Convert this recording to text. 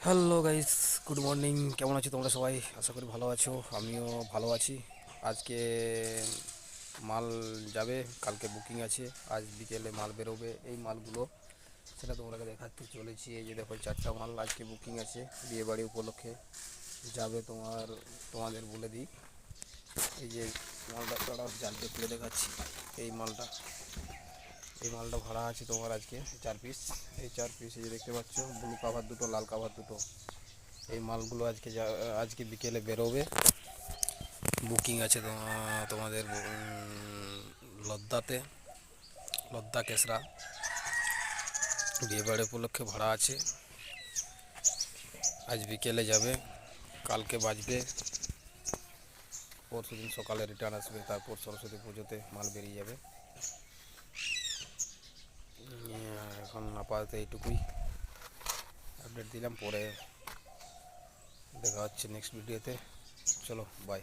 Hello guys, good morning. কেমন আছো তোমরা সবাই? আশা করি ভালো আছো, আমিও ভালো আছি। আজকে মাল যাবে, কালকে বুকিং আছে, আজ বিকেলে মাল বেরোবে। এই মালগুলো সেটা তোমাকে দেখাতে চলেছি। এই যে দেখো, 4টা মাল আজকে বুকিং আছে বিয়েবাড়ি উপলক্ষে যাবে। তোমাদের বলে দিই, এই যে মালটা দাঁড়াও, জানতে খুলে দেখাচ্ছি। এই মালটা এই মালটা ভাড়া আছে তোমার আজকে 4 পিস। এই 4 পিস এই যে দেখতে পাচ্ছ, ব্লু কাভার দুটো, লাল কাভার দুটো। এই মালগুলো আজকে বিকেলে বেরোবে। বুকিং আছে তোমাদের লদ্দাতে, লদ্দা কেসরা। বিয়েবাড়ি উপলক্ষে ভাড়া আছে, আজ বিকেলে যাবে, কালকে বাজবে, পরশু দিন সকালে রিটার্ন আসবে। তারপর সরস্বতী পুজোতে মাল বেরিয়ে যাবে। এখন আপাতত এইটুকুই আপডেট দিলাম, পরে দেখা হচ্ছে নেক্সট ভিডিওতে। চলো, বাই।